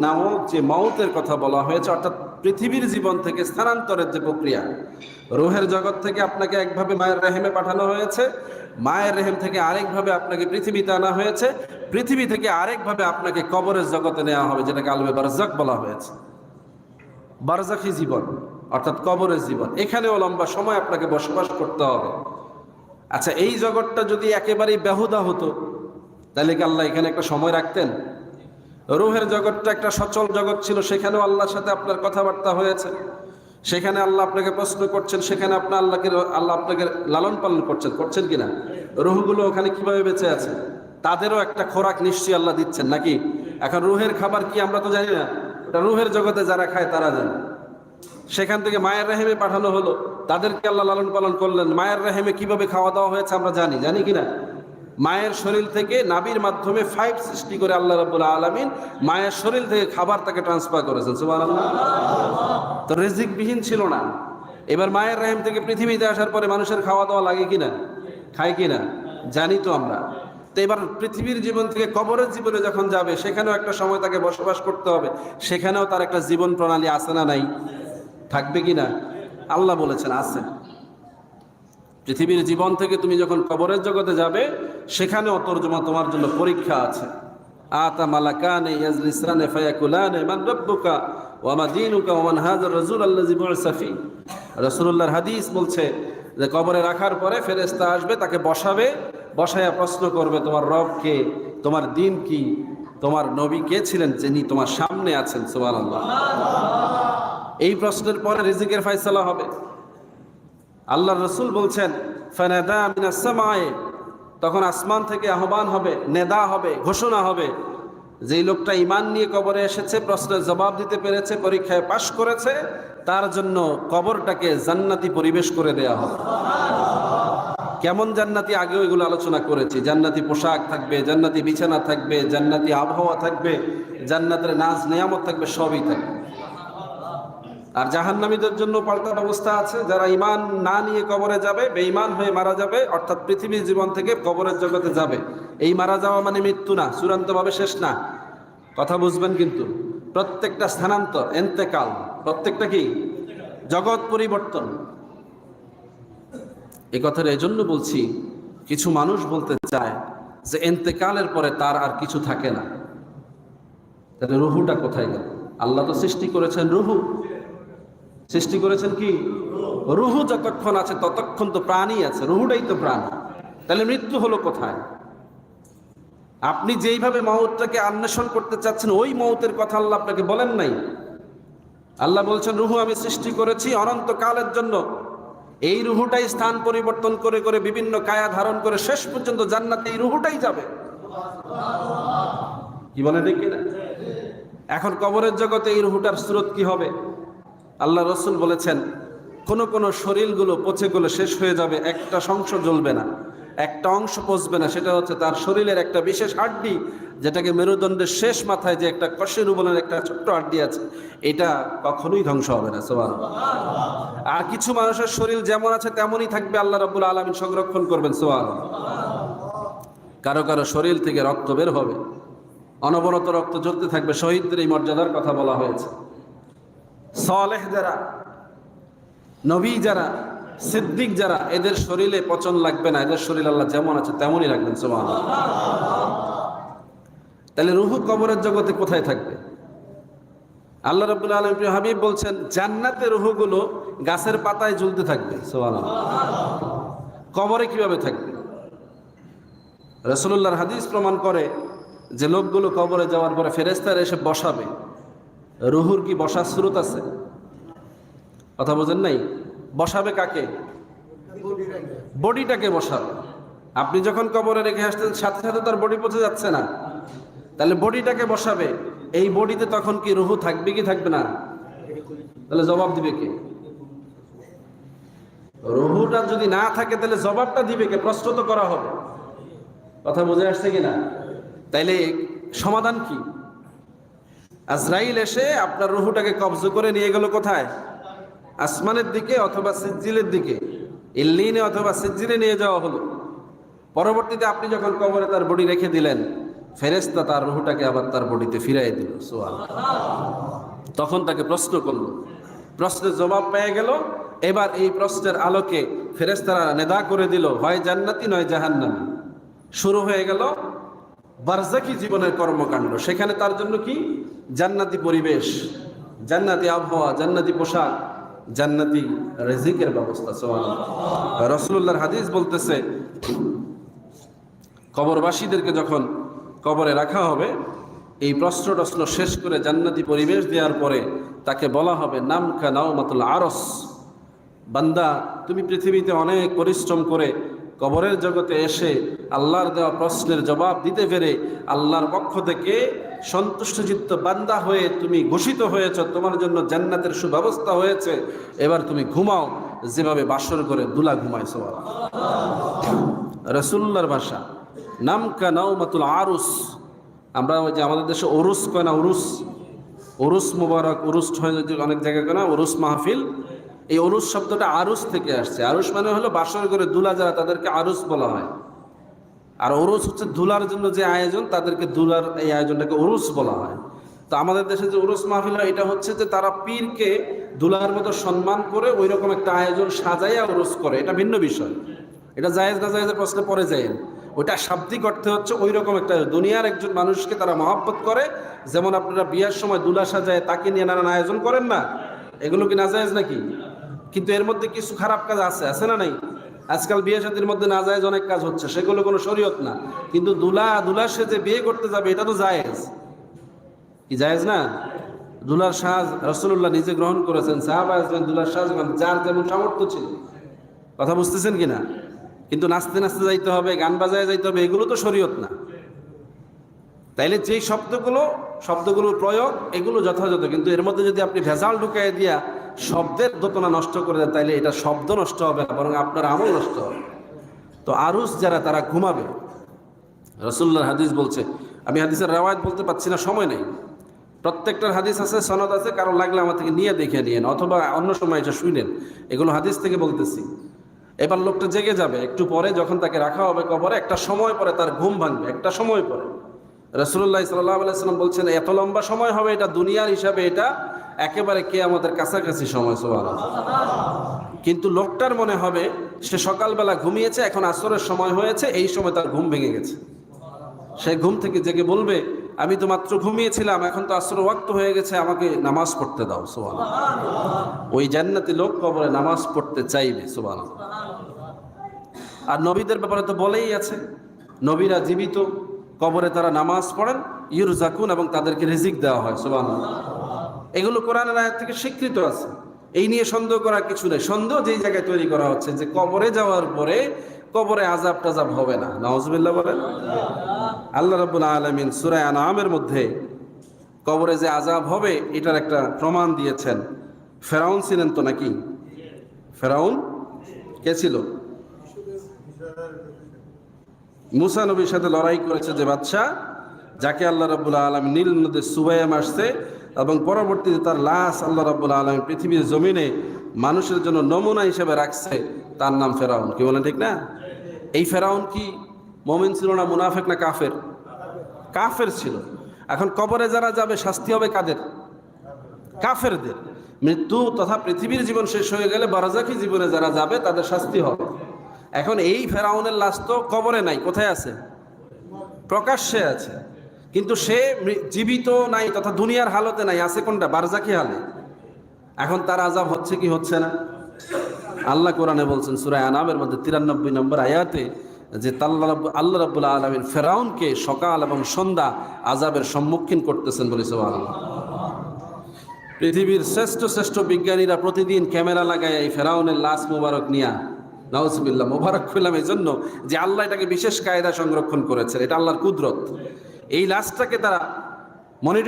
নামক যে মউতের কথা বলা হয়েছে, অর্থাৎ পৃথিবীর জীবন থেকে স্থানান্তরের যে প্রক্রিয়া, রুহের জগৎ থেকে আপনাকে একভাবে মায়ের রেহেমে পাঠানো হয়েছে, মায়ের রেহেম থেকে আরেকভাবে আপনাকে পৃথিবীতে আনা হয়েছে, পৃথিবী থেকে আরেকভাবে আপনাকে কবরের জগতে নেওয়া হবে, যেটাকে আলমে বারজাক বলা হয়েছে। বারজাখী জীবন অর্থাৎ কবরের জীবন, এখানেও লম্বা সময় আপনাকে বসবাস করতে হবে। আচ্ছা, এই জগৎটা যদি একেবারেই বেহুদা হতো, তাহলে কি আল্লাহ এখানে একটা সময় রাখতেন? রুহের জগৎটা একটা সচল জগৎ ছিল, সেখানেও আল্লাহর সাথে আপনার কথাবার্তা হয়েছে, সেখানে আল্লাহ আপনাকে প্রশ্ন করছেন, সেখানে আল্লাহ আপনাকে লালন পালন করছেন কিনা? রুহগুলো ওখানে কিভাবে বেঁচে আছে? তাদেরও একটা খোরাক নিশ্চয়ই আল্লাহ দিচ্ছেন নাকি? এখন রুহের খাবার কি আমরা তো জানি না, ওটা রুহের জগতে যারা খায় তারা জানে। সেখান থেকে মায়ের রেহেমে পাঠানো হলো, তাদেরকে আল্লাহ লালন পালন করলেন। মায়ের রেহেমে কিভাবে খাওয়া দাওয়া হয়েছে আমরা জানি কিনা? মায়ের শরীর থেকে নাভির মাধ্যমে ফাইভ সৃষ্টি করে আল্লাহ রাব্বুল আলামিন মায়ের শরীর থেকে খাবার তাকে ট্রান্সফার করেছেন। সুবহানাল্লাহ। তো রিজিক বিহীন ছিল না। এবার মায়ের রেহেম থেকে পৃথিবীতে আসার পরে মানুষের খাওয়া দাওয়া লাগে কিনা, খায় কিনা জানি তো আমরা। তো এবার পৃথিবীর জীবন থেকে কবরের জীবনে যখন যাবে, সেখানেও একটা সময় তাকে বসবাস করতে হবে, সেখানেও তার একটা জীবন প্রণালী আছে না নাই? থাকবে কিনা? আল্লাহ বলেছেন আছে। পৃথিবীর জীবন থেকে তুমি যখন কবরের জগতে যাবে, সেখানেও তোমার জন্য পরীক্ষা আছে। আতা মালাকানে ইয়াজলিসানে ফায়াকুলানে মান রাব্বুকা ওয়া মা দীনুকা ওয়া মান হাযা রাসূল আল্লাযী বুইসা ফী। রাসূলুল্লাহর হাদিস বলছে যে কবরে রাখার পরে ফেরেশতা আসবে, তাকে বসায়া প্রশ্ন করবে, তোমার রব কে, তোমার দ্বীন কি, তোমার নবী কে ছিলেন যিনি তোমার সামনে আছেন। সুবহানাল্লাহ। এই প্রশ্নের পরে রিজিকের ফয়সালা হবে। আল্লাহর রাসূল বলছেন ফানাদা মিনাস সামায়ে, তখন আসমান থেকে আহ্বান হবে, নেদা হবে, ঘোষণা হবে, যেই লোকটা ঈমান নিয়ে কবরে এসেছে, প্রশ্নের জবাব দিতে পেরেছে, পরীক্ষায় পাশ করেছে, তার জন্য কবরটাকে জান্নাতি পরিবেশ করে দেয়া হবে। কেমন জান্নাতি? আগেও এগুলো আলোচনা করেছি। জান্নাতি পোশাক থাকবে, জান্নাতি বিছানা থাকবে, জান্নাতি আবহাওয়া থাকবে, জান্নাতের নাজ নিয়ামত থাকবে, সবই থাকবে। আর জাহান্নামীদের জন্য পাল্টা ব্যবস্থা আছে। যারা ঈমান না নিয়ে কবরে যাবে, বেঈমান হয়ে মারা যাবে, অর্থাৎ পৃথিবীর জীবন থেকে কবরের জগতে যাবে। এই মারা যাওয়া মানে মৃত্যু না, চূড়ান্তভাবে শেষ না, কথা বুঝবেন কিন্তু। প্রত্যেকটা স্থানান্তর, এন্তেকাল, প্রত্যেকটা কি জগৎ পরিবর্তন। এই কথাটা এজন্য বলছি, কিছু মানুষ বলতে চায় যে এন্তেকালের পরে তার আর কিছু থাকে না। তাহলে রুহুটা কোথায় গেল? আল্লাহ তো সৃষ্টি করেছেন রুহু, সৃষ্টি করেছেন কি? রুহু যতক্ষণ আছে ততক্ষণ তো প্রাণই আছে, রুহুটাই তো প্রাণ। তাহলে মৃত্যু হলো কোথায়? আপনি যেইভাবে মউতটাকে অন্বেষণ করতে চাচ্ছেন, ওই মউতের কথা আল্লাহ আপনাকে বলেন নাই। আল্লাহ বলছেন রুহু আমি সৃষ্টি করেছি অনন্তকালের জন্য। এই রুহুটাই স্থান পরিবর্তন করে করে বিভিন্ন কায়া ধারণ করে শেষ পর্যন্ত জান্নাতে এই রুহুটাই যাবে। কি বলে দেখি না? এখন কবরের জগতে এই রুহুটার স্রোত কি হবে? আল্লাহ রসুল বলেছেন কোন শরীরগুলো পচে গেলে শেষ হয়ে যাবে, একটা অংশ জ্বলবে না, একটা অংশ পচবে না। সেটা হচ্ছে তার শরীরের একটা বিশেষ হাড্ডি, যেটাকে মেরুদণ্ডের শেষ মাথায় যে একটা কশেরু বলেন একটা ছোট্ট হাড্ডি আছে, এটা কখনোই ধ্বংস হবে না। সুবহানাল্লাহ। আর কিছু মানুষের শরীর যেমন আছে তেমনই থাকবে, আল্লাহ রাব্বুল আলামিন সংরক্ষণ করবেন। সুবহানাল্লাহ। কারো কারো শরীর থেকে রক্ত বের হবে, অনবরত রক্ত ঝরতে থাকবে। শহীদদের এই মর্যাদার কথা বলা হয়েছে। সালেহ যারা, নবী যারা, সিদ্দিক যারা, এদের শরীরে পচন লাগবে না, এদের শরীর আল্লাহ যেমন আছে তেমনই রাখবেন। সুবহানাল্লাহ। তাহলে রুহু কবরের জগতে কোথায় থাকবে? আল্লাহ রাব্বুল আলামিন হাবিব বলছেন জান্নাতে রুহুগুলো গাছের পাতায় ঝুলতে থাকবে। সুবহানাল্লাহ। কবরে কিভাবে থাকবে? রাসূলুল্লাহর হাদিস প্রমাণ করে যে লোকগুলো কবরে যাওয়ার পরে ফেরেশতারা এসে বসাবে। রুহুর কি বসার স্রোত আছে? কথা বোঝেন নাই? বসাবে কাকে? বডিটাকে বসাবে। আপনি যখন কবরে রেখে আসতেন সাথে সাথে তার বডি পচে যাচ্ছে না, তাহলে বডিটাকে বসাবে। এই বডিতে তখন কি রুহু থাকবে কি থাকবে না? তাহলে জবাব দিবে কে? রুহুটা যদি না থাকে তাহলে জবাবটা দিবে কে? প্রশ্ন তো করা হবে। কথা বুঝে আসছে কিনা? তাইলে সমাধান কি? আজরাইল এসে আপনার রুহুটাকে কবজ করে নিয়ে গেল কোথায়? আসমানের দিকে অথবা সিজ্জিলের দিকে, ইল্লিনে অথবা সিজ্জিলে নিয়ে যাওয়া হলো। পরবর্তীতে আপনি যখন কবরে তার বডি রেখে দিলেন, ফেরেশতা তার রূহটাকে আবার তার বডিতে ফিরাই দিল। সুবহানাল্লাহ। তখন তাকে প্রশ্ন করলো, প্রশ্নের জবাব পেয়ে গেল। এবার এই প্রশ্নের আলোকে ফেরেশতারা নেদা করে দিল, হয় জান্নাতি নয় জাহান্নামী। শুরু হয়ে গেল বারজাকি জীবনের কর্মকাণ্ড। সেখানে তার জন্য কি জান্নাতি পরিবেশ, জান্নাতি আবহাওয়া, জান্নাতি পোশাক, জান্নাতি রিজিকের ব্যবস্থা। সুবহানাল্লাহ। রাসূলুল্লাহর হাদিস বলতেছে, কবরবাসীদেরকে যখন কবরে রাখা হবে, এই প্রশ্ন টশ্ন শেষ করে জান্নাতি পরিবেশ দেওয়ার পরে তাকে বলা হবে, নামকা নাওমাতুল আরস, বান্দা তুমি পৃথিবীতে অনেক পরিশ্রম করে কবরের জগতে এসে আল্লাহর দেওয়া প্রশ্নের জবাব দিতে পেরে আল্লাহর পক্ষ থেকে সন্তুষ্টচিত্ত বান্দা হয়ে তুমি ঘোষিত হয়েছ, তোমার জন্য জান্নাতের সুব্যবস্থা হয়েছে, এবার তুমি ঘুমাও যেভাবে বাসর করে দুলা ঘুমায়। সুবহানাল্লাহ। রাসূলুল্লাহর ভাষা নামকা নাওমাতুল আরুস। আমরা ওই যে আমাদের দেশে উরুস কয় না, উরুস মুবারক, উরুস হয় অনেক জায়গায় কয় না, উরুস মাহফিল। এই উরুস শব্দটা আরুস থেকে আসছে। আরুস মানে হলো বাসর করে দুলা যারা, তাদেরকে আরুস বলা হয়। আর উরুস হচ্ছে দুলার জন্য যে আয়োজন, তাদেরকে দুলার এই আয়োজনটাকে উরুস বলা হয়। তো আমাদের দেশে যে উরুস মাহফিল হয়, এটা হচ্ছে যে তারা পীরকে দুলার মতো সম্মান করে ওই রকম একটা আয়োজন সাজাইয়া উরুস করে। এটা ভিন্ন বিষয়। এটা জায়েজ না জায়েজের প্রশ্নে পরে যায়। ওইটা শাব্দিক অর্থে হচ্ছে ওই রকম একটা দুনিয়ার একজন মানুষকে তারা মহব্বত করে, যেমন আপনারা বিয়ার সময় দুলা সাজায় তাকে নিয়ে নানান আয়োজন করেন না, এগুলো কি নাজায়েজ নাকি? কিন্তু এর মধ্যে কিছু খারাপ কাজ আছে না নাই? আজকাল বিয়ে শাদীর মধ্যে নাজায়েজ অনেক কাজ হচ্ছে, সেগুলো কোনো শরীয়ত না। কিন্তু দুলা সে যে বিয়ে করতে যাবে, এটা তো জায়েজ। কি জায়েজ না? দুলার সাজ রাসূলুল্লাহ নিজে গ্রহণ করেছেন, সাহাবা আসবেন দুলার সাজ যার যেমন সামর্থ্য ছিল। কথা বুঝতেছেন কিনা? কিন্তু নাচতে নাচতে যাইতে হবে, গান বাজায় যাইতে হবে, এগুলো তো শরীয়ত না। তাইলে যেই শব্দগুলোর প্রয়োগ এগুলো যথাযথ, কিন্তু এর মধ্যে যদি আপনি ভেজাল ঢুকাই দিয়া শব্দের দোতনা নষ্ট করে দেন, তাইলে এটা শব্দ নষ্ট হবে না, বরং আপনার আমল নষ্ট হবে। তো আরুস যারা, তারা ঘুমাবে। রাসূলুল্লাহর হাদিস বলছে, আমি হাদিসের রাওয়ায়াত বলতে পারছি না, সময় নেই। প্রত্যেকটার হাদিস আছে, সনদ আছে, কারো লাগলে আমার থেকে নিয়ে দেখে নিয়েন, অথবা অন্য সময় এটা শুনেন। এগুলো হাদিস থেকে বলতেছি। এবার লোকটা জেগে যাবে একটু পরে, যখন তাকে রাখা হবে কবরে, একটা সময় পরে তার ঘুম ভাঙবে, একটা সময় পরে। রাসূলুল্লাহ সাল্লাল্লাহু আলাইহি ওয়াসাল্লাম বলছেন, এত লম্বা সময় হবে, এটা দুনিয়ার হিসাবে এটা একেবারে কিয়ামতের কাছাকাছি সময়। সুবহানাল্লাহ। কিন্তু লোকটার মনে হবে সে সকালবেলা ঘুমিয়েছে, এখন আসরের সময় হয়েছে, এই সময় তার ঘুম ভেঙে গেছে। সে ঘুম থেকে জেগে বলবে, আমি তো মাত্র ঘুমিয়েছিলাম, এখন তো আসরের ওয়াক্ত হয়ে গেছে, আমাকে নামাজ পড়তে দাও। সুবহানাল্লাহ। ওই জান্নাতি লোক কবরে নামাজ পড়তে চাইবে। সুবহানাল্লাহ। আর নবীদের ব্যাপারে তো বলেই আছে, নবীরা জীবিত, কবরে তারা নামাজ পড়েন, ইউরজাকুন, এবং তাদেরকে রিজিক দেওয়া হয়। সুবহানাল্লাহ। এগুলো কোরআনের আয়াত থেকে স্বীকৃত আছে, এই নিয়ে সন্দেহ করার কিছু নেই। সন্দেহ যেই জায়গায় তৈরি করা হচ্ছে যে কবরে যাওয়ার পরে কবরে আযাব টাযাব হবে না, নাউযুবিল্লাহ বলেন। আল্লাহ রাব্বুল আলামিন সূরা আনআমের মধ্যে কবরে যে আযাব হবে এটার একটা প্রমাণ দিয়েছেন। ফেরাউন ছিলেন তো নাকি? ফেরাউন কে ছিল? মুসা নবীর সাথে লড়াই করেছে যে বাদশা, যাকে আল্লাহ রাব্বুল আলামিন নীল নদীর সুবাইয়া মারছে, এবং পরবর্তীতে তার লাশ আল্লাহ রাব্বুল আলামিন পৃথিবীর জমিনে মানুষের জন্য নমুনা হিসেবে রাখছে, তার নাম ফেরাউন। কি বলেন, ঠিক না? এই ফেরাউন কি মুমিন ছিল না মুনাফিক না কাফের? কাফের ছিল। এখন কবরে যারা যাবে শাস্তি হবে কাদের? কাফেরদের। মৃত্যু তথা পৃথিবীর জীবন শেষ হয়ে গেলে বারজাকি জীবনে যারা যাবে তাদের শাস্তি হবে। এখন এই ফেরাউনের লাশ তো কবরে নাই, কোথায় আছে? প্রকাশ্যে আছে, কিন্তু সে জীবিত নাই, তথা দুনিয়ার হালতে নাই, আছে কোনটা? বারজাকি হালে। এখন তার আযাব হচ্ছে কি হচ্ছে না? আল্লাহ কোরআনে বলছেন সূরা আনআমের মধ্যে 93 নম্বর আয়াতে যে আল্লাহ রাব্বুল আলামিন ফেরাউনকে সকাল এবং সন্ধ্যা আযাবের সম্মুখীন করতেছেন বলে। সুবহানাল্লাহ। পৃথিবীর শ্রেষ্ঠ বিজ্ঞানীরা প্রতিদিন ক্যামেরা লাগায় এই ফেরাউনের লাশ মুবারক নিয়া, নাউযুবিল্লাহ, মুবারক করলাম এই জন্য যে আল্লাহ এটাকে বিশেষ কায়দা সংরক্ষণ করেছেন, এটা আল্লাহর কুদরত। এই লাশটাকে তারা মনিটর